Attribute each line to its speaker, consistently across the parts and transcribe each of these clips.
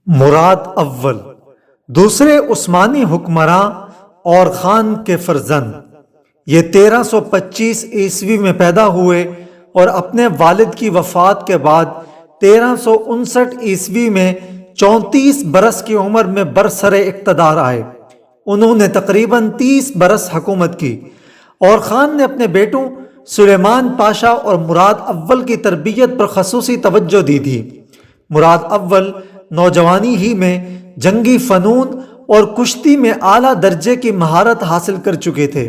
Speaker 1: مراد اول دوسرے عثمانی حکمراں اور خان کے فرزند، یہ 1325 عیسوی میں پیدا ہوئے اور اپنے والد کی وفات کے بعد 1359 عیسوی میں 34 برس کی عمر میں برسر اقتدار آئے۔ انہوں نے تقریباً 30 برس حکومت کی، اور خان نے اپنے بیٹوں سلیمان پاشا اور مراد اول کی تربیت پر خصوصی توجہ دی تھی۔ مراد اول نوجوانی ہی میں جنگی فنون اور کشتی میں اعلیٰ درجے کی مہارت حاصل کر چکے تھے۔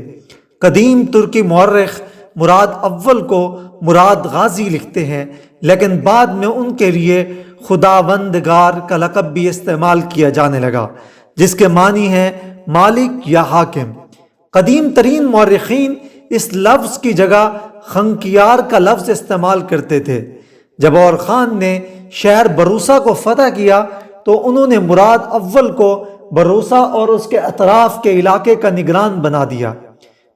Speaker 1: قدیم ترکی مورخ مراد اول کو مراد غازی لکھتے ہیں، لیکن بعد میں ان کے لیے خداوندگار کا لقب بھی استعمال کیا جانے لگا، جس کے معنی ہے مالک یا حاکم۔ قدیم ترین مورخین اس لفظ کی جگہ خنکیار کا لفظ استعمال کرتے تھے۔ جب اور خان نے شہر بروسا کو فتح کیا تو انہوں نے مراد اول کو بروسا اور اس کے اطراف کے علاقے کا نگران بنا دیا۔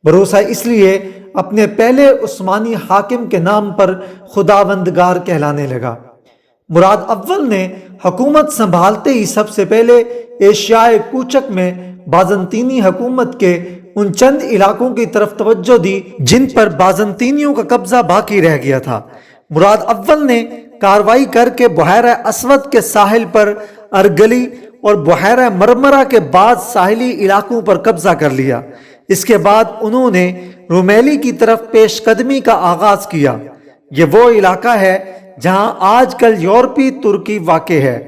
Speaker 1: بروسا اس لیے اپنے پہلے عثمانی حاکم کے نام پر خداوندگار کہلانے لگا۔ مراد اول نے حکومت سنبھالتے ہی سب سے پہلے ایشیائے کوچک میں بازنطینی حکومت کے ان چند علاقوں کی طرف توجہ دی جن پر بازنطینیوں کا قبضہ باقی رہ گیا تھا۔ مراد اول نے کاروائی کر کے بحیرہ اسود کے ساحل پر ارگلی اور بحیرہ مرمرہ کے بعض ساحلی علاقوں پر قبضہ کر لیا۔ اس کے بعد انہوں نے رومیلی کی طرف پیش قدمی کا آغاز کیا۔ یہ وہ علاقہ ہے جہاں آج کل یورپی ترکی واقع ہے۔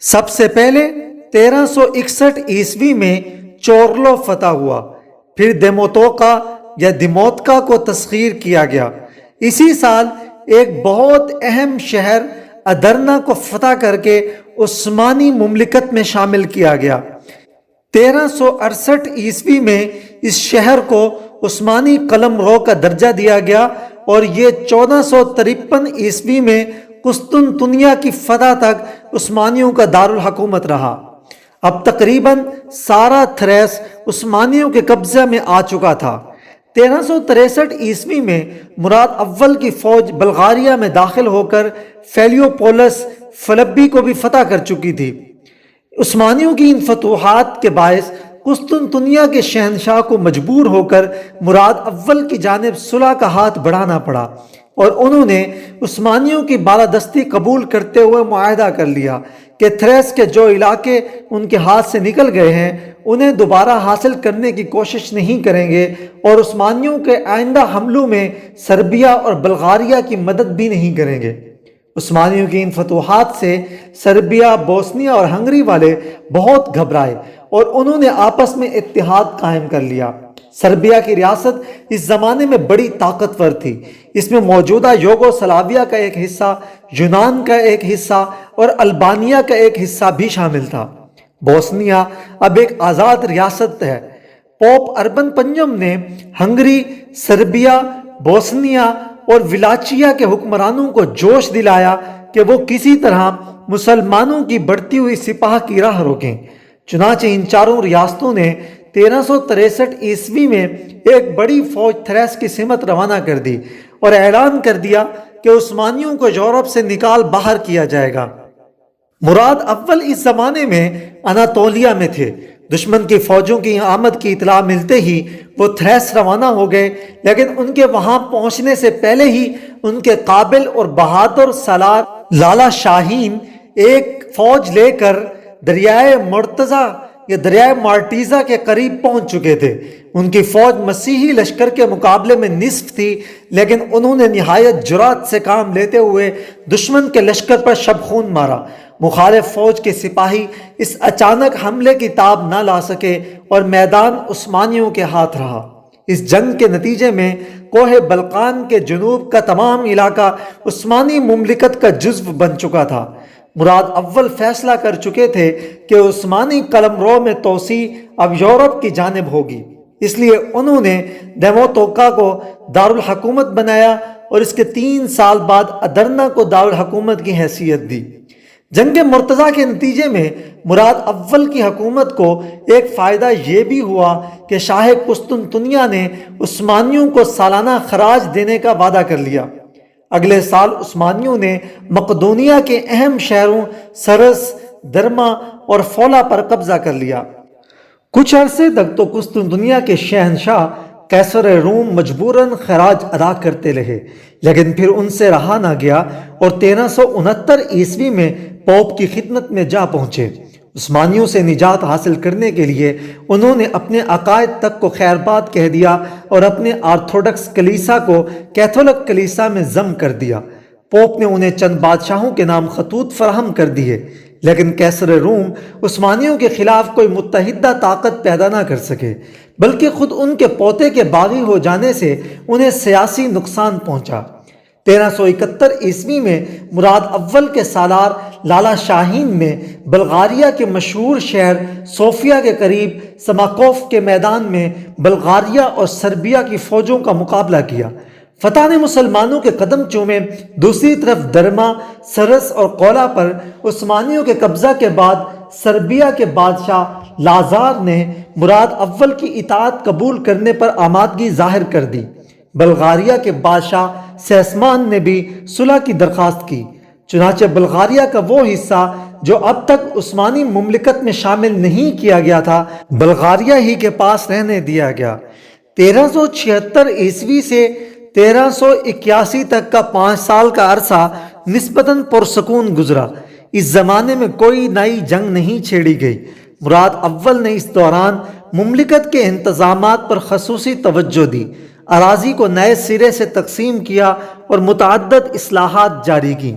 Speaker 1: سب سے پہلے 1361 عیسوی میں چورلو فتح ہوا، پھر دیموتوکا یا دیموتکا کو تسخیر کیا گیا۔ اسی سال ایک بہت اہم شہر ادرنا کو فتح کر کے عثمانی مملکت میں شامل کیا گیا۔ 1368 عیسوی میں اس شہر کو عثمانی قلم رو کا درجہ دیا گیا، اور یہ 1453 عیسوی میں قسطنطنیہ کی فتح تک عثمانیوں کا دارالحکومت رہا۔ اب تقریباً سارا تھریس عثمانیوں کے قبضے میں آ چکا تھا۔ 1363 عیسوی میں مراد اول کی فوج بلغاریہ میں داخل ہو کر فیلیوپولس فلبی کو بھی فتح کر چکی تھی۔ عثمانیوں کی ان فتوحات کے باعث قسطنطنیہ کے شہنشاہ کو مجبور ہو کر مراد اول کی جانب صلح کا ہاتھ بڑھانا پڑا، اور انہوں نے عثمانیوں کی بالادستی قبول کرتے ہوئے معاہدہ کر لیا کہ تھریس کے جو علاقے ان کے ہاتھ سے نکل گئے ہیں انہیں دوبارہ حاصل کرنے کی کوشش نہیں کریں گے، اور عثمانیوں کے آئندہ حملوں میں سربیا اور بلغاریہ کی مدد بھی نہیں کریں گے۔ عثمانیوں کی ان فتوحات سے سربیا، بوسنیا اور ہنگری والے بہت گھبرائے، اور انہوں نے آپس میں اتحاد قائم کر لیا۔ سربیا کی ریاست اس زمانے میں بڑی طاقتور تھی۔ اس میں موجودہ یوگوسلاویہ کا ایک حصہ، یونان کا ایک حصہ اور البانیہ کا ایک حصہ بھی شامل تھا۔ بوسنیا اب ایک آزاد ریاست ہے۔ پوپ اربن پنجم نے ہنگری، سربیا، بوسنیا اور ولاچیا کے حکمرانوں کو جوش دلایا کہ وہ کسی طرح مسلمانوں کی بڑھتی ہوئی سپاہ کی راہ روکیں۔ چنانچہ ان چاروں ریاستوں نے 1363 عیسوی میں ایک بڑی فوج تھریس کی سمت روانہ کر دی اور اعلان کر دیا کہ عثمانیوں کو یورپ سے نکال باہر کیا جائے گا۔ مراد اول اس زمانے میں اناطولیہ میں تھے۔ دشمن کی فوجوں کی آمد کی اطلاع ملتے ہی وہ تھریس روانہ ہو گئے، لیکن ان کے وہاں پہنچنے سے پہلے ہی ان کے قابل اور بہادر سالار لالا شاہین ایک فوج لے کر دریائے مرتضی یا دریائے مارٹیزا کے قریب پہنچ چکے تھے۔ ان کی فوج مسیحی لشکر کے مقابلے میں نصف تھی، لیکن انہوں نے نہایت جرأت سے کام لیتے ہوئے دشمن کے لشکر پر شبخون مارا۔ مخالف فوج کے سپاہی اس اچانک حملے کی تاب نہ لا سکے اور میدان عثمانیوں کے ہاتھ رہا۔ اس جنگ کے نتیجے میں کوہ بلقان کے جنوب کا تمام علاقہ عثمانی مملکت کا جزو بن چکا تھا۔ مراد اول فیصلہ کر چکے تھے کہ عثمانی قلمرو میں توسیع اب یورپ کی جانب ہوگی، اس لیے انہوں نے دیموتوکا کو دارالحکومت بنایا اور اس کے 3 سال بعد ادرنا کو دارالحکومت کی حیثیت دی۔ جنگ مرتضی کے نتیجے میں مراد اول کی حکومت کو ایک فائدہ یہ بھی ہوا کہ شاہ قسطنطنیہ نے عثمانیوں کو سالانہ خراج دینے کا وعدہ کر لیا۔ اگلے سال عثمانیوں نے مقدونیہ کے اہم شہروں سرس، درما اور فولا پر قبضہ کر لیا۔ کچھ عرصے تک تو قسطنطنیہ کے شہنشاہ قیصر روم مجبوراً خراج ادا کرتے رہے، لیکن پھر ان سے رہا نہ گیا اور 1369 میں پوپ کی خدمت میں جا پہنچے۔ عثمانیوں سے نجات حاصل کرنے کے لیے انہوں نے اپنے عقائد تک کو خیرباد کہہ دیا اور اپنے آرتھوڈکس کلیسا کو کیتھولک کلیسا میں ضم کر دیا۔ پوپ نے انہیں چند بادشاہوں کے نام خطوط فراہم کر دیے، لیکن قیصر روم عثمانیوں کے خلاف کوئی متحدہ طاقت پیدا نہ کر سکے، بلکہ خود ان کے پوتے کے باغی ہو جانے سے انہیں سیاسی نقصان پہنچا۔ 1371 میں مراد اول کے سالار لالا شاہین نے بلغاریہ کے مشہور شہر صوفیہ کے قریب سماکوف کے میدان میں بلغاریہ اور سربیا کی فوجوں کا مقابلہ کیا۔ فتح نے مسلمانوں کے قدم چومے۔ دوسری طرف درما، سرس اور کولا پر عثمانیوں کے قبضہ کے بعد سربیا کے بادشاہ لازار نے مراد اول کی اطاعت قبول کرنے پر آمادگی ظاہر کر دی۔ بلغاریہ کے بادشاہ سیسمان نے بھی صلح کی درخواست کی، چنانچہ بلغاریہ کا وہ حصہ جو اب تک عثمانی مملکت میں شامل نہیں کیا گیا تھا بلغاریہ ہی کے پاس رہنے دیا گیا۔ 1376 سے 1381 تک کا 5 سال کا عرصہ نسبتاً پرسکون گزرا۔ اس زمانے میں کوئی نئی جنگ نہیں چھیڑی گئی۔ مراد اول نے اس دوران مملکت کے انتظامات پر خصوصی توجہ دی، اراضی کو نئے سرے سے تقسیم کیا اور متعدد اصلاحات جاری کی۔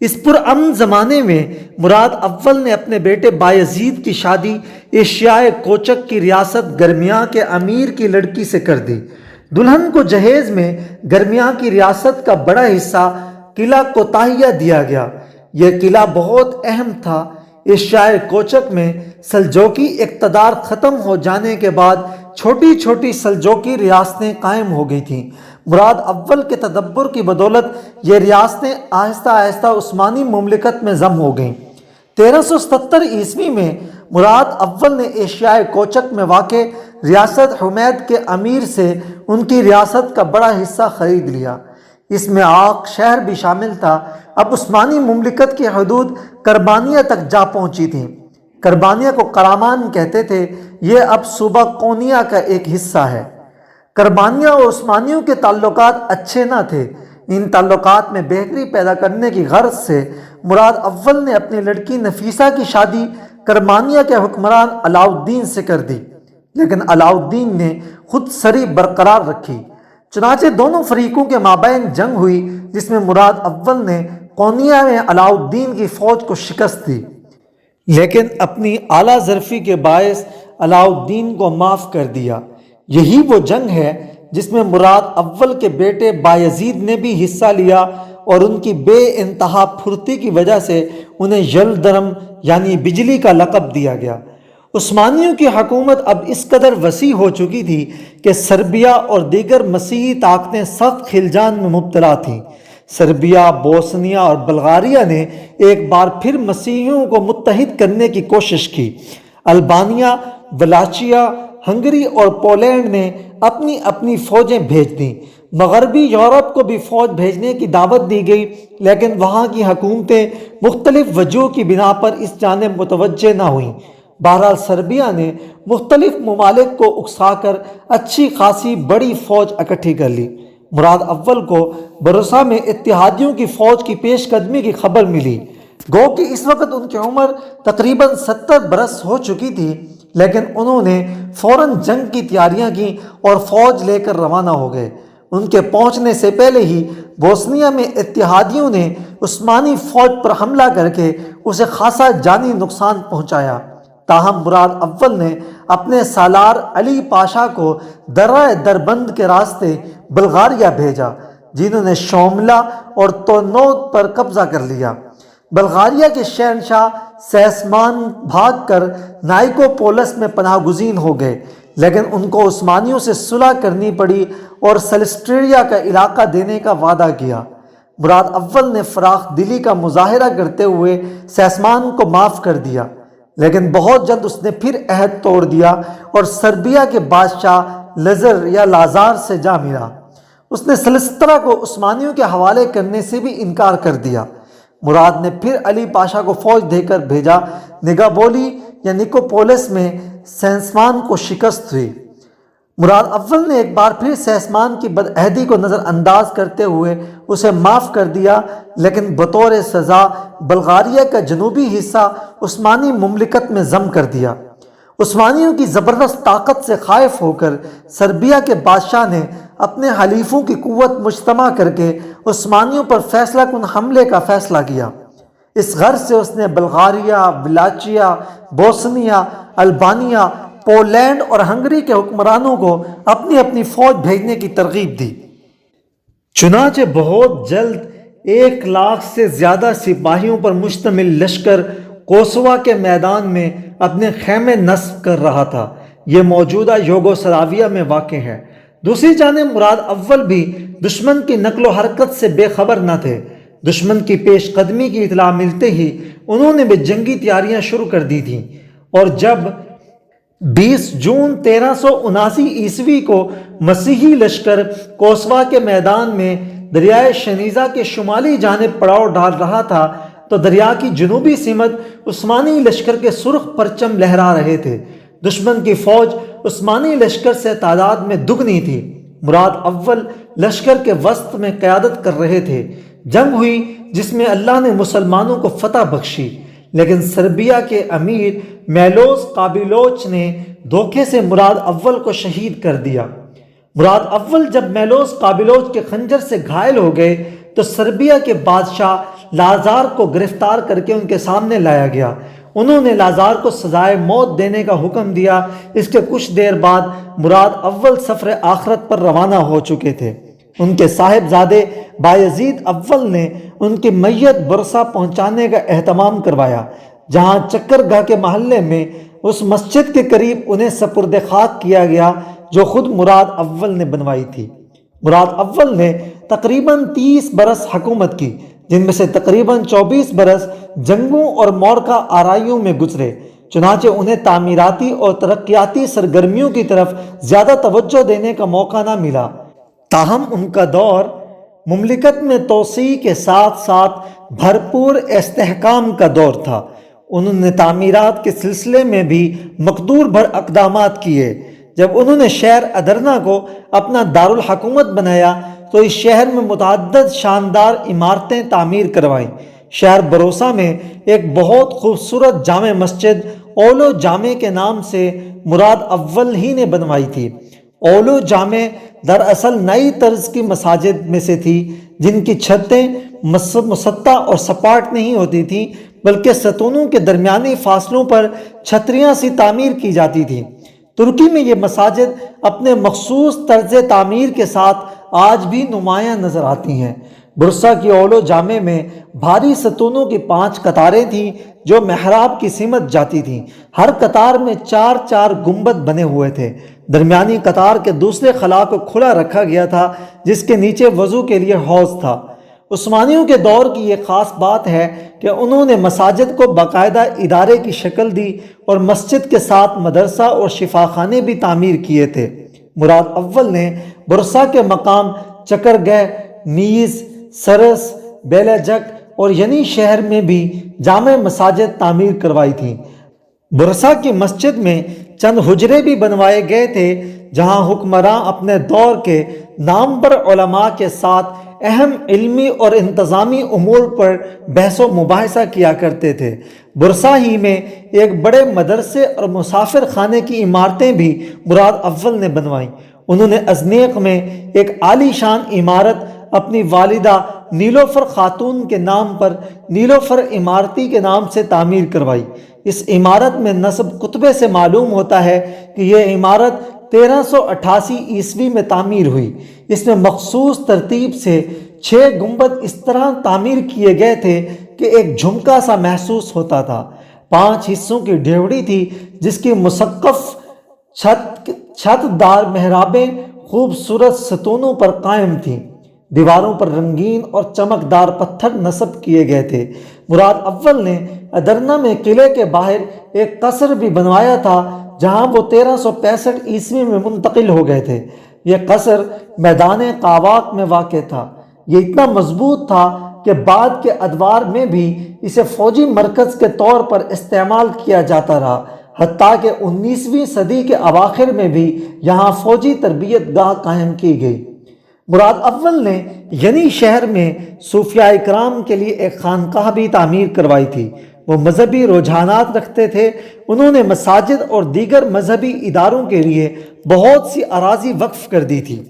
Speaker 1: اس پرامن زمانے میں مراد اول نے اپنے بیٹے بایزید کی شادی ایشیائے کوچک کی ریاست گرمیاں کے امیر کی لڑکی سے کر دی۔ دلہن کو جہیز میں گرمیاں کی ریاست کا بڑا حصہ قلعہ کوتاہیہ دیا گیا۔ یہ قلعہ بہت اہم تھا۔ ایشیائے کوچک میں سلجوقی اقتدار ختم ہو جانے کے بعد چھوٹی چھوٹی سلجوقی ریاستیں قائم ہو گئی تھیں۔ مراد اول کے تدبر کی بدولت یہ ریاستیں آہستہ آہستہ عثمانی مملکت میں ضم ہو گئیں۔ 1377 میں مراد اول نے ایشیائے کوچک میں واقع ریاست حمید کے امیر سے ان کی ریاست کا بڑا حصہ خرید لیا۔ اس میں عاق شہر بھی شامل تھا۔ اب عثمانی مملکت کی حدود کربانیہ تک جا پہنچی تھیں۔ کربانیہ کو کرامان کہتے تھے۔ یہ اب صوبہ کونیا کا ایک حصہ ہے۔ کربانیہ اور عثمانیوں کے تعلقات اچھے نہ تھے۔ ان تعلقات میں بہتری پیدا کرنے کی غرض سے مراد اول نے اپنی لڑکی نفیسہ کی شادی کربانیہ کے حکمران علاء الدین سے کر دی، لیکن علاء الدین نے خود سری برقرار رکھی۔ چنانچہ دونوں فریقوں کے مابین جنگ ہوئی، جس میں مراد اول نے کونیا میں علاء الدین کی فوج کو شکست دی، لیکن اپنی اعلیٰ ظرفی کے باعث علاء الدین کو معاف کر دیا۔ یہی وہ جنگ ہے جس میں مراد اول کے بیٹے بایزید نے بھی حصہ لیا اور ان کی بے انتہا پھرتی کی وجہ سے انہیں یلدرم یعنی بجلی کا لقب دیا گیا۔ عثمانیوں کی حکومت اب اس قدر وسیع ہو چکی تھی کہ سربیا اور دیگر مسیحی طاقتیں سخت خلجان میں مبتلا تھیں۔ سربیا، بوسنیا اور بلغاریہ نے ایک بار پھر مسیحیوں کو متحد کرنے کی کوشش کی۔ البانیہ، ولاچیا، ہنگری اور پولینڈ نے اپنی اپنی فوجیں بھیج دیں۔ مغربی یورپ کو بھی فوج بھیجنے کی دعوت دی گئی، لیکن وہاں کی حکومتیں مختلف وجوہ کی بنا پر اس جانب متوجہ نہ ہوئیں۔ بہرحال سربیا نے مختلف ممالک کو اکسا کر اچھی خاصی بڑی فوج اکٹھی کر لی۔ مراد اول کو بروسا میں اتحادیوں کی فوج کی پیش قدمی کی خبر ملی۔ گو کہ اس وقت ان کی عمر تقریباً 70 برس ہو چکی تھی، لیکن انہوں نے فوراً جنگ کی تیاریاں کی اور فوج لے کر روانہ ہو گئے۔ ان کے پہنچنے سے پہلے ہی بوسنیا میں اتحادیوں نے عثمانی فوج پر حملہ کر کے اسے خاصا جانی نقصان پہنچایا۔ تاہم مراد اول نے اپنے سالار علی پاشا کو درہ دربند کے راستے بلغاریہ بھیجا، جنہوں نے شوملہ اور تونوت پر قبضہ کر لیا۔ بلغاریہ کے شہنشاہ سیسمان بھاگ کر نائکوپولس میں پناہ گزین ہو گئے، لیکن ان کو عثمانیوں سے صلح کرنی پڑی اور سلسٹریا کا علاقہ دینے کا وعدہ کیا۔ مراد اول نے فراخ دلی کا مظاہرہ کرتے ہوئے سیسمان کو معاف کر دیا، لیکن بہت جلد اس نے پھر عہد توڑ دیا اور سربیا کے بادشاہ لزر یا لازار سے جا ملا۔ اس نے سلسطرہ کو عثمانیوں کے حوالے کرنے سے بھی انکار کر دیا۔ مراد نے پھر علی پاشا کو فوج دے کر بھیجا۔ نگابولی یا نکوپولس میں سیسمان کو شکست ہوئی۔ مراد اول نے ایک بار پھر سیسمان کی بدعہدی کو نظر انداز کرتے ہوئے اسے معاف کر دیا، لیکن بطور سزا بلغاریہ کا جنوبی حصہ عثمانی مملکت میں ضم کر دیا۔ عثمانیوں کی زبردست طاقت سے خائف ہو کر سربیا کے بادشاہ نے اپنے حلیفوں کی قوت مجتمع کر کے عثمانیوں پر فیصلہ کن حملے کا فیصلہ کیا۔ اس غرض سے اس نے بلغاریہ، ولاچیا، بوسنیا، البانیا، پولینڈ اور ہنگری کے حکمرانوں کو اپنی اپنی فوج بھیجنے کی ترغیب دی۔ چنانچہ بہت جلد 1,00,000 سے زیادہ سپاہیوں پر مشتمل لشکر کوسووا کے میدان میں اپنے خیمے نصب کر رہا تھا۔ یہ موجودہ یوگوسلاویہ میں واقع ہے۔ دوسری جانب مراد اول بھی دشمن کی نقل و حرکت سے بے خبر نہ تھے۔ دشمن کی پیش قدمی کی اطلاع ملتے ہی انہوں نے بھی جنگی تیاریاں شروع کر دی تھیں، اور جب 20 جون 1379 عیسوی کو مسیحی لشکر کوسوا کے میدان میں دریائے شنیزا کے شمالی جانب پڑاؤ ڈال رہا تھا تو دریا کی جنوبی سمت عثمانی لشکر کے سرخ پرچم لہرا رہے تھے۔ دشمن کی فوج عثمانی لشکر سے تعداد میں دگنی تھی۔ مراد اول لشکر کے وسط میں قیادت کر رہے تھے۔ جنگ ہوئی جس میں اللہ نے مسلمانوں کو فتح بخشی، لیکن سربیا کے امیر میلوس قابیلوچ نے دھوکے سے مراد اول کو شہید کر دیا۔ مراد اول جب میلوس قابیلوچ کے خنجر سے گھائل ہو گئے تو سربیا کے بادشاہ لازار کو گرفتار کر کے ان کے سامنے لایا گیا۔ انہوں نے لازار کو سزائے موت دینے کا حکم دیا۔ اس کے کچھ دیر بعد مراد اول سفر آخرت پر روانہ ہو چکے تھے۔ ان کے صاحبزادے بایزید اول نے ان کی میت برسا پہنچانے کا اہتمام کروایا، جہاں چکرگاہ کے محلے میں اس مسجد کے قریب انہیں سپرد خاک کیا گیا جو خود مراد اول نے بنوائی تھی۔ مراد اول نے تقریباً 30 برس حکومت کی، جن میں سے تقریباً 24 برس جنگوں اور مورکہ آرائیوں میں گزرے۔ چنانچہ انہیں تعمیراتی اور ترقیاتی سرگرمیوں کی طرف زیادہ توجہ دینے کا موقع نہ ملا۔ تاہم ان کا دور مملکت میں توسیع کے ساتھ ساتھ بھرپور استحکام کا دور تھا۔ انہوں نے تعمیرات کے سلسلے میں بھی مقدور بھر اقدامات کیے۔ جب انہوں نے شہر ادرنا کو اپنا دارالحکومت بنایا تو اس شہر میں متعدد شاندار عمارتیں تعمیر کروائیں۔ شہر بروسا میں ایک بہت خوبصورت جامع مسجد اولو جامع کے نام سے مراد اول ہی نے بنوائی تھی۔ اولو جامع دراصل نئی طرز کی مساجد میں سے تھی، جن کی چھتیں مسطح اور سپاٹ نہیں ہوتی تھیں، بلکہ ستونوں کے درمیانی فاصلوں پر چھتریاں سی تعمیر کی جاتی تھیں۔ ترکی میں یہ مساجد اپنے مخصوص طرز تعمیر کے ساتھ آج بھی نمایاں نظر آتی ہیں۔ برسا کی اولو جامع میں بھاری ستونوں کی 5 قطاریں تھیں جو محراب کی سمت جاتی تھیں۔ ہر قطار میں 4 گنبد بنے ہوئے تھے۔ درمیانی قطار کے دوسرے خلا کو کھلا رکھا گیا تھا، جس کے نیچے وضو کے لیے حوض تھا۔ عثمانیوں کے دور کی یہ خاص بات ہے کہ انہوں نے مساجد کو باقاعدہ ادارے کی شکل دی اور مسجد کے ساتھ مدرسہ اور شفاخانے بھی تعمیر کیے تھے۔ مراد اول نے برسا کے مقام چکرگہ، نیز، سرس، بیلاجک اور ینی شہر میں بھی جامع مساجد تعمیر کروائی تھیں۔ برسا کی مسجد میں چند حجرے بھی بنوائے گئے تھے جہاں حکمراں اپنے دور کے نامور علماء کے ساتھ اہم علمی اور انتظامی امور پر بحث و مباحثہ کیا کرتے تھے۔ برسا ہی میں ایک بڑے مدرسے اور مسافر خانے کی عمارتیں بھی مراد اول نے بنوائیں۔ انہوں نے ازنیق میں ایک عالی شان عمارت اپنی والدہ نیلوفر خاتون کے نام پر نیلوفر عمارتی کے نام سے تعمیر کروائی۔ اس عمارت میں نسب کتبے سے معلوم ہوتا ہے کہ یہ عمارت 1388 عیسوی میں تعمیر ہوئی۔ اس میں مخصوص ترتیب سے 6 گنبد اس طرح تعمیر کیے گئے تھے کہ ایک جھمکا سا محسوس ہوتا تھا۔ 5 حصوں کی ڈیوڑی تھی جس کی مسقف چھت دار محرابیں خوبصورت ستونوں پر قائم تھیں۔ دیواروں پر رنگین اور چمکدار پتھر نصب کیے گئے تھے۔ مراد اول نے ادرنا میں قلعے کے باہر ایک قصر بھی بنوایا تھا جہاں وہ 1365 عیسوی میں منتقل ہو گئے تھے۔ یہ قصر میدان قاواق میں واقع تھا۔ یہ اتنا مضبوط تھا کہ بعد کے ادوار میں بھی اسے فوجی مرکز کے طور پر استعمال کیا جاتا رہا، حتیٰ کہ 19ویں صدی کے اواخر میں بھی یہاں فوجی تربیت گاہ قائم کی گئی۔ مراد اول نے ینی شہر میں صوفیاء کرام کے لیے ایک خانقاہ بھی تعمیر کروائی تھی۔ وہ مذہبی رجحانات رکھتے تھے۔ انہوں نے مساجد اور دیگر مذہبی اداروں کے لیے بہت سی اراضی وقف کر دی تھی۔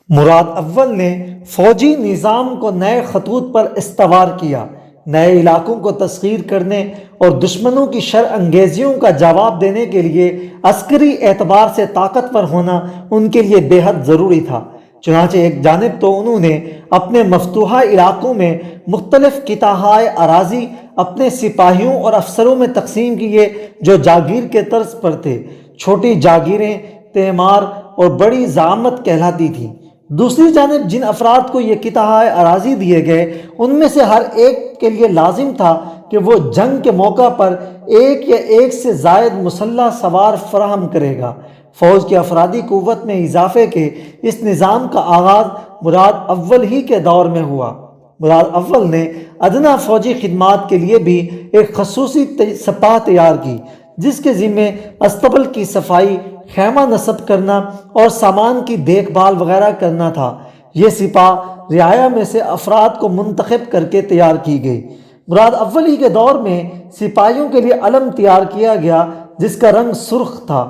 Speaker 1: مراد اول نے فوجی نظام کو نئے خطوط پر استوار کیا۔ نئے علاقوں کو تسخیر کرنے اور دشمنوں کی شر انگیزیوں کا جواب دینے کے لیے عسکری اعتبار سے طاقتور ہونا ان کے لیے بے حد ضروری تھا۔ چنانچہ ایک جانب تو انہوں نے اپنے مفتوحہ علاقوں میں مختلف قطعۂ اراضی اپنے سپاہیوں اور افسروں میں تقسیم کیے جو جاگیر کے طرز پر تھے۔ چھوٹی جاگیریں تعمار اور بڑی زعامت کہلاتی تھیں۔ دوسری جانب جن افراد کو یہ قطعۂ اراضی دیے گئے ان میں سے ہر ایک کے لیے لازم تھا کہ وہ جنگ کے موقع پر ایک یا ایک سے زائد مسلح سوار فراہم کرے گا۔ فوج کی افرادی قوت میں اضافے کے اس نظام کا آغاز مراد اول ہی کے دور میں ہوا۔ مراد اول نے ادنا فوجی خدمات کے لیے بھی ایک خصوصی سپاہ تیار کی، جس کے ذمے استبل کی صفائی، خیمہ نصب کرنا اور سامان کی دیکھ بھال وغیرہ کرنا تھا۔ یہ سپاہ رعایا میں سے افراد کو منتخب کر کے تیار کی گئی۔ مراد اول ہی کے دور میں سپاہیوں کے لیے علم تیار کیا گیا جس کا رنگ سرخ تھا۔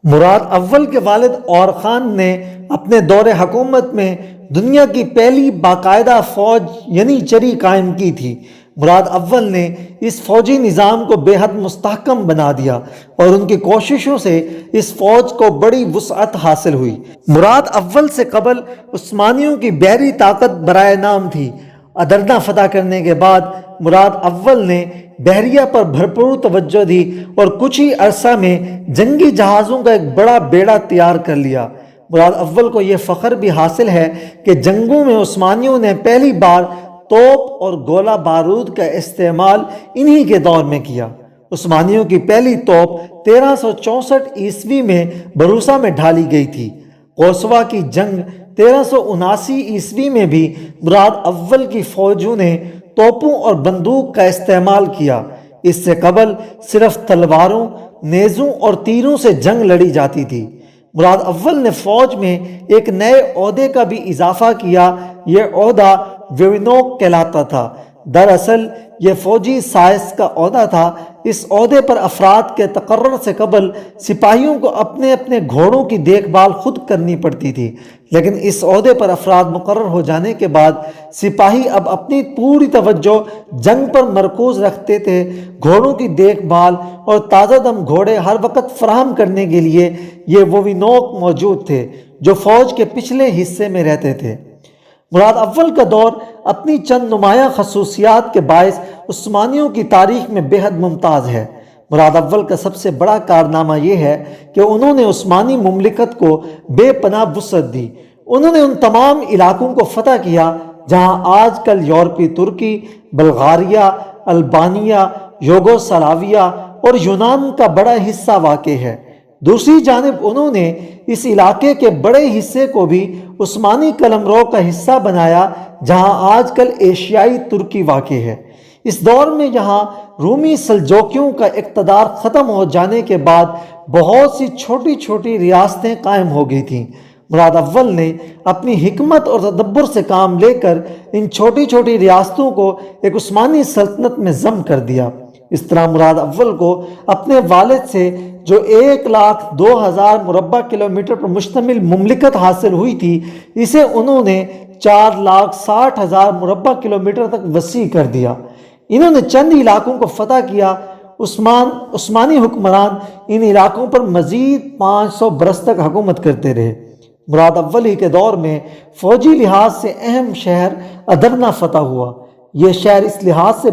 Speaker 1: مراد اول کے والد اور خان نے اپنے دور حکومت میں دنیا کی پہلی باقاعدہ فوج یعنی چری قائم کی تھی۔ مراد اول نے اس فوجی نظام کو بے حد مستحکم بنا دیا اور ان کی کوششوں سے اس فوج کو بڑی وسعت حاصل ہوئی۔ مراد اول سے قبل عثمانیوں کی بحری طاقت برائے نام تھی۔ ادرنا فتح کرنے کے بعد مراد اول نے بحریہ پر بھرپور توجہ دی اور کچھ ہی عرصہ میں جنگی جہازوں کا ایک بڑا بیڑا تیار کر لیا۔ مراد اول کو یہ فخر بھی حاصل ہے کہ جنگوں میں عثمانیوں نے پہلی بار توپ اور گولہ بارود کا استعمال انہی کے دور میں کیا۔ عثمانیوں کی پہلی توپ 1364 عیسوی میں بروسا میں ڈھالی گئی تھی۔ قوسوا کی جنگ 1379 عیسوی میں بھی مراد اول کی فوجوں نے توپوں اور بندوق کا استعمال کیا۔ اس سے قبل صرف تلواروں، نیزوں اور تیروں سے جنگ لڑی جاتی تھی۔ مراد اول نے فوج میں ایک نئے عہدے کا بھی اضافہ کیا۔ یہ عہدہ ویونوک کہلاتا تھا۔ دراصل یہ فوجی سائنس کا عہدہ تھا۔ اس عہدے پر افراد کے تقرر سے قبل سپاہیوں کو اپنے اپنے گھوڑوں کی دیکھ بھال خود کرنی پڑتی تھی، لیکن اس عہدے پر افراد مقرر ہو جانے کے بعد سپاہی اب اپنی پوری توجہ جنگ پر مرکوز رکھتے تھے۔ گھوڑوں کی دیکھ بھال اور تازہ دم گھوڑے ہر وقت فراہم کرنے کے لیے یہ ووینوک موجود تھے جو فوج کے پچھلے حصے میں رہتے تھے۔ مراد اول کا دور اپنی چند نمایاں خصوصیات کے باعث عثمانیوں کی تاریخ میں بے حد ممتاز ہے۔ مراد اول کا سب سے بڑا کارنامہ یہ ہے کہ انہوں نے عثمانی مملکت کو بے پناہ وسعت دی۔ انہوں نے ان تمام علاقوں کو فتح کیا جہاں آج کل یورپی ترکی، بلغاریہ، البانیہ، یوگوسلاویہ اور یونان کا بڑا حصہ واقع ہے۔ دوسری جانب انہوں نے اس علاقے کے بڑے حصے کو بھی عثمانی قلمرو کا حصہ بنایا جہاں آج کل ایشیائی ترکی واقع ہے۔ اس دور میں یہاں رومی سلجوکیوں کا اقتدار ختم ہو جانے کے بعد بہت سی چھوٹی چھوٹی ریاستیں قائم ہو گئی تھیں۔ مراد اول نے اپنی حکمت اور تدبر سے کام لے کر ان چھوٹی چھوٹی ریاستوں کو ایک عثمانی سلطنت میں ضم کر دیا۔ اس طرح مراد اول کو اپنے والد سے جو 1,02,000 مربع کلومیٹر پر مشتمل مملکت حاصل ہوئی تھی، اسے انہوں نے 4,60,000 مربع کلومیٹر تک وسیع کر دیا۔ انہوں نے چند علاقوں کو فتح کیا۔ عثمانی حکمران ان علاقوں پر مزید 500 برس تک حکومت کرتے رہے۔ مراد اول ہی کے دور میں فوجی لحاظ سے اہم شہر ادرنا فتح ہوا۔ یہ شہر اس لحاظ سے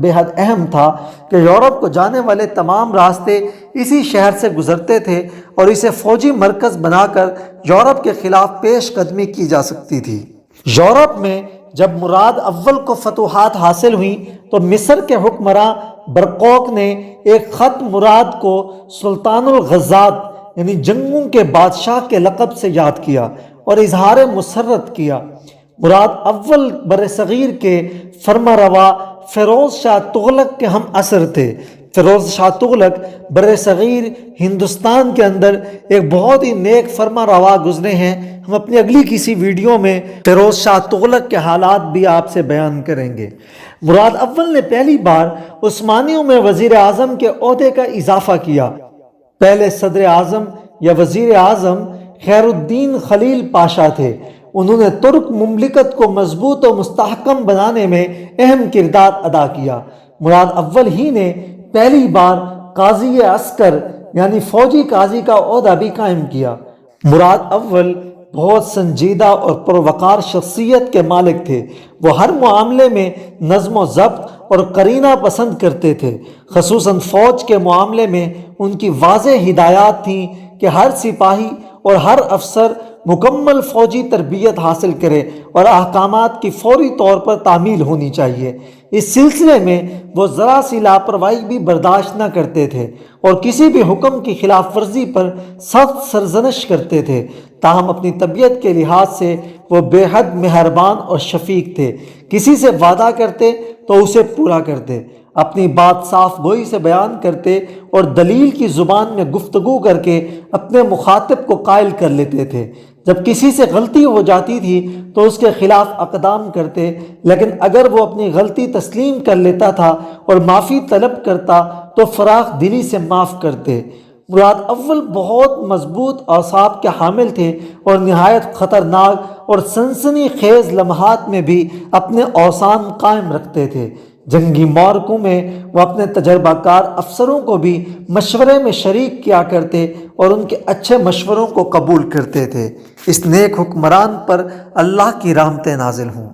Speaker 1: بے حد اہم تھا کہ یورپ کو جانے والے تمام راستے اسی شہر سے گزرتے تھے اور اسے فوجی مرکز بنا کر یورپ کے خلاف پیش قدمی کی جا سکتی تھی۔ یورپ میں جب مراد اول کو فتوحات حاصل ہوئیں تو مصر کے حکمراں برقوق نے ایک خط مراد کو سلطان الغزات یعنی جنگوں کے بادشاہ کے لقب سے یاد کیا اور اظہار مسرت کیا۔ مراد اول برصغیر کے فرما روا فیروز شاہ تغلق کے ہم عصر تھے۔ فیروز شاہ تغلق برصغیر ہندوستان کے اندر ایک بہت ہی نیک فرما روا گزرے ہیں۔ ہم اپنی اگلی کسی ویڈیو میں فیروز شاہ تغلق کے حالات بھی آپ سے بیان کریں گے۔ مراد اول نے پہلی بار عثمانیوں میں وزیر اعظم کے عہدے کا اضافہ کیا۔ پہلے صدر اعظم یا وزیر اعظم خیر الدین خلیل پاشا تھے۔ انہوں نے ترک مملکت کو مضبوط و مستحکم بنانے میں اہم کردار ادا کیا۔ مراد اول ہی نے پہلی بار قاضی عسکر یعنی فوجی قاضی کا عہدہ بھی قائم کیا۔ مراد اول بہت سنجیدہ اور پروقار شخصیت کے مالک تھے۔ وہ ہر معاملے میں نظم و ضبط اور قرینہ پسند کرتے تھے۔ خصوصاً فوج کے معاملے میں ان کی واضح ہدایات تھیں کہ ہر سپاہی اور ہر افسر مکمل فوجی تربیت حاصل کرے اور احکامات کی فوری طور پر تعمیل ہونی چاہیے۔ اس سلسلے میں وہ ذرا سی لاپرواہی بھی برداشت نہ کرتے تھے اور کسی بھی حکم کی خلاف ورزی پر سخت سرزنش کرتے تھے۔ تاہم اپنی طبیعت کے لحاظ سے وہ بے حد مہربان اور شفیق تھے۔ کسی سے وعدہ کرتے تو اسے پورا کرتے، اپنی بات صاف گوئی سے بیان کرتے اور دلیل کی زبان میں گفتگو کر کے اپنے مخاطب کو قائل کر لیتے تھے۔ جب کسی سے غلطی ہو جاتی تھی تو اس کے خلاف اقدام کرتے، لیکن اگر وہ اپنی غلطی تسلیم کر لیتا تھا اور معافی طلب کرتا تو فراخ دلی سے معاف کرتے۔ مراد اول بہت مضبوط اعصاب کے حامل تھے اور نہایت خطرناک اور سنسنی خیز لمحات میں بھی اپنے اوسان قائم رکھتے تھے۔ جنگی معرکوں میں وہ اپنے تجربہ کار افسروں کو بھی مشورے میں شریک کیا کرتے اور ان کے اچھے مشوروں کو قبول کرتے تھے۔ اس نیک حکمران پر اللہ کی رحمتیں نازل ہوں۔